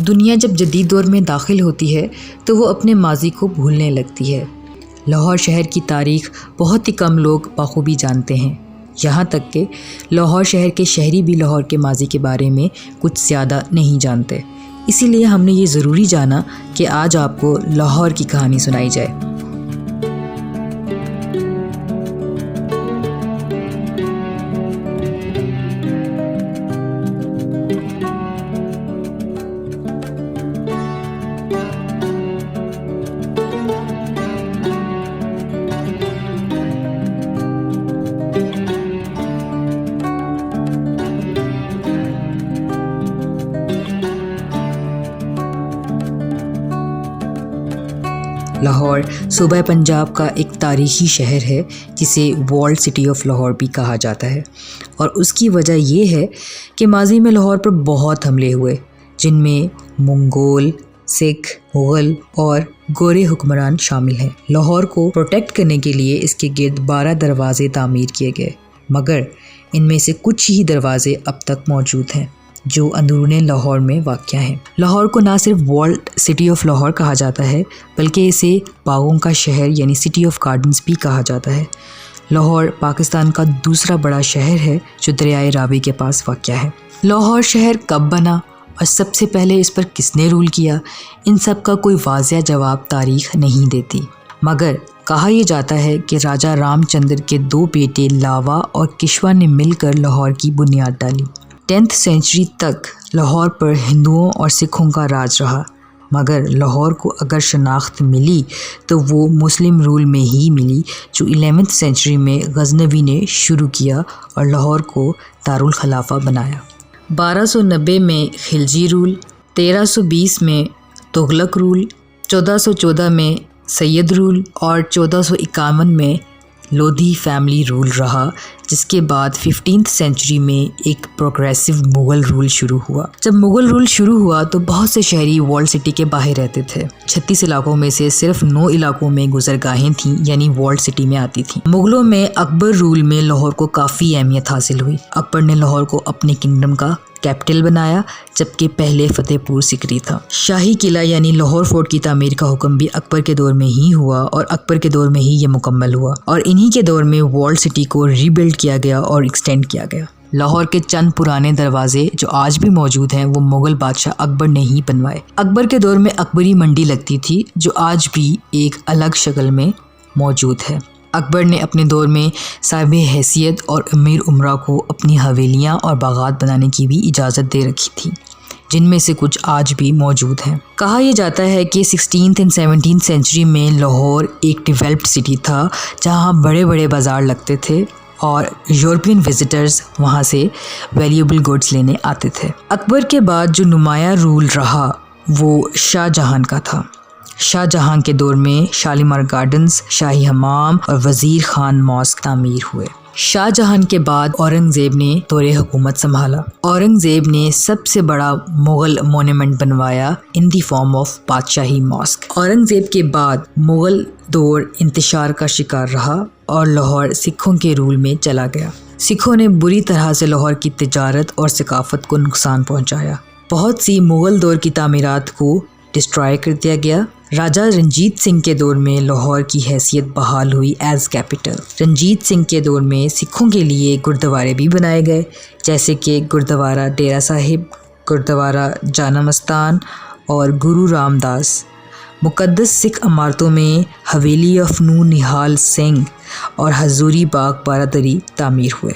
دنیا جب جدید دور میں داخل ہوتی ہے تو وہ اپنے ماضی کو بھولنے لگتی ہے۔ لاہور شہر کی تاریخ بہت ہی کم لوگ بخوبی جانتے ہیں، یہاں تک کہ لاہور شہر کے شہری بھی لاہور کے ماضی کے بارے میں کچھ زیادہ نہیں جانتے۔ اسی لیے ہم نے یہ ضروری جانا کہ آج آپ کو لاہور کی کہانی سنائی جائے۔ لاہور صوبہ پنجاب کا ایک تاریخی شہر ہے جسے والڈ سٹی آف لاہور بھی کہا جاتا ہے، اور اس کی وجہ یہ ہے کہ ماضی میں لاہور پر بہت حملے ہوئے جن میں منگول، سکھ، مغل اور گورے حکمران شامل ہیں۔ لاہور کو پروٹیکٹ کرنے کے لیے اس کے گرد 12 دروازے تعمیر کیے گئے، مگر ان میں سے کچھ ہی دروازے اب تک موجود ہیں جو اندرون لاہور میں واقع ہیں۔ لاہور کو نہ صرف والڈ سٹی آف لاہور کہا جاتا ہے بلکہ اسے باغوں کا شہر یعنی سٹی آف گارڈنز بھی کہا جاتا ہے۔ لاہور پاکستان کا دوسرا بڑا شہر ہے جو دریائے راوی کے پاس واقع ہے۔ لاہور شہر کب بنا اور سب سے پہلے اس پر کس نے رول کیا، ان سب کا کوئی واضح جواب تاریخ نہیں دیتی، مگر کہا یہ جاتا ہے کہ راجہ رام چندر کے 2 بیٹے لاوا اور کشوا نے مل کر لاہور کی بنیاد ڈالی۔ 10th سینچری تک لاہور پر ہندوؤں اور سکھوں کا راج رہا، مگر لاہور کو اگر شناخت ملی تو وہ مسلم رول میں ہی ملی جو 11th سینچری میں غزنوی نے شروع کیا اور لاہور کو دارالخلافہ بنایا۔ 1290 میں خلجی رول، 1320 میں تغلق رول، 1414 میں سید رول اور 1451 میں لودھی فیملی رول رہا، جس کے بعد 15th سینچری میں ایک پروگریسو مغل رول شروع ہوا۔ جب مغل رول شروع ہوا تو بہت سے شہری والڈ سٹی کے باہر رہتے تھے۔ 36 علاقوں میں سے صرف 9 علاقوں میں گزرگاہیں تھیں یعنی والڈ سٹی میں آتی تھیں۔ مغلوں میں اکبر رول میں لاہور کو کافی اہمیت حاصل ہوئی۔ اکبر نے لاہور کو اپنے کنگڈم کا کیپٹل بنایا، جبکہ پہلے فتح پور سکری تھا۔ شاہی قلعہ یعنی لاہور فورٹ کی تعمیر کا حکم بھی اکبر کے دور میں ہی ہوا اور اکبر کے دور میں ہی یہ مکمل ہوا، اور انہی کے دور میں والڈ سٹی کو ری بلڈ کیا گیا اور ایکسٹینڈ کیا گیا۔ لاہور کے چند پرانے دروازے جو آج بھی موجود ہیں وہ مغل بادشاہ اکبر نے ہی بنوائے۔ اکبر کے دور میں اکبری منڈی لگتی تھی جو آج بھی ایک الگ شکل میں موجود ہے۔ اکبر نے اپنے دور میں صاحب حیثیت اور امیر امراء کو اپنی حویلیاں اور باغات بنانے کی بھی اجازت دے رکھی تھی، جن میں سے کچھ آج بھی موجود ہیں۔ کہا یہ جاتا ہے کہ 16th and 17th سینچری میں لاہور ایک ڈیولپڈ سٹی تھا جہاں بڑے بڑے بازار لگتے تھے اور یورپین وزٹرز وہاں سے ویلیوبل گڈز لینے آتے تھے۔ اکبر کے بعد جو نمایاں رول رہا وہ شاہ جہان کا تھا۔ شاہ جہاں کے دور میں شالیمار گارڈنز، شاہی حمام اور وزیر خان ماسک تعمیر ہوئے۔ شاہ جہان کے بعد اورنگزیب نے دور حکومت سنبھالا۔ اورنگزیب نے سب سے بڑا مغل مونومنٹ بنوایا ان دی فارم آف بادشاہی ماسک۔ اورنگزیب کے بعد مغل دور انتشار کا شکار رہا اور لاہور سکھوں کے رول میں چلا گیا۔ سکھوں نے بری طرح سے لاہور کی تجارت اور ثقافت کو نقصان پہنچایا۔ بہت سی مغل دور کی تعمیرات کو ڈسٹرائے کر دیا گیا۔ راجہ رنجیت سنگھ کے دور میں لاہور کی حیثیت بحال ہوئی ایز کیپٹل۔ رنجیت سنگھ کے دور میں سکھوں کے لیے گردوارے بھی بنائے گئے، جیسے کہ گردوارہ ڈیرا صاحب، گردوارہ جانا مستان اور گرو رام داس۔ مقدس سکھ عمارتوں میں حویلی آف نو نہال سنگھ اور حضوری باغ بارادری تعمیر ہوئے۔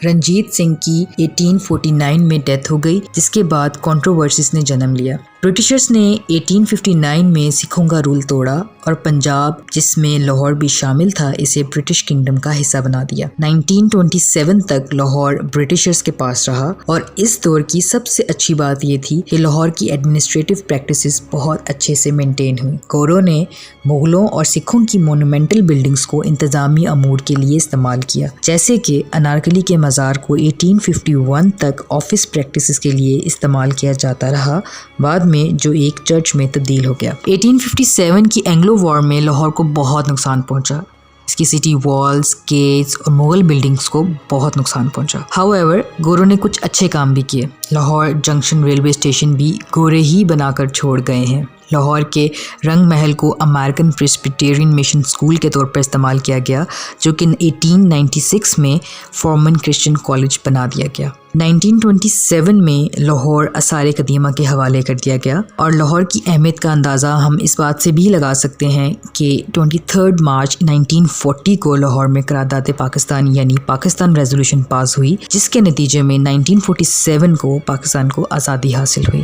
رنجیت سنگھ کی 1849 میں ڈیتھ ہو گئی، جس کے بعد کنٹروورسیز نے جنم لیا۔ برٹشرز نے 1859 میں سکھوں کا رول توڑا اور پنجاب، جس میں لاہور بھی شامل تھا، اسے برٹش کنگڈم کا حصہ بنا دیا۔ 1927 تک لاہور برٹشرز کے پاس رہا، اور اس دور کی سب سے اچھی بات یہ تھی کہ لاہور کی ایڈمنسٹریٹو پریکٹسز بہت اچھے سے مینٹین ہوئی۔ گوروں نے مغلوں اور سکھوں کی مونومنٹل بلڈنگز کو انتظامی امور کے لیے استعمال کیا، جیسے کہ انارکلی کے مزار کو 1851 تک آفس پریکٹسز کے لیے استعمال کیا جاتا رہا، بعد میں جو ایک چرچ میں تبدیل ہو گیا۔ 1857 کی اینگلو وار میں لاہور کو بہت نقصان پہنچا۔ اس کی سٹی والز، گیٹس اور مغل بلڈنگز کو بہت نقصان پہنچا. ہاؤ ایور گوروں نے کچھ اچھے کام بھی کیے. لاہور جنکشن ریلوے اسٹیشن بھی گورے ہی بنا کر چھوڑ گئے ہیں. لاہور کے رنگ محل کو امریکن پریسبیٹیرین مشن اسکول کے طور پر استعمال کیا گیا، جو کہ 1896 میں فورمن کرسچن کالج بنا دیا گیا. 1927 میں لاہور آثار قدیمہ کے حوالے کر دیا گیا، اور لاہور کی اہمیت کا اندازہ ہم اس بات سے بھی لگا سکتے ہیں کہ 23 مارچ 1940 کو لاہور میں قرارداد پاکستان یعنی پاکستان ریزولوشن پاس ہوئی، جس کے نتیجے میں 1947 کو پاکستان کو آزادی حاصل ہوئی.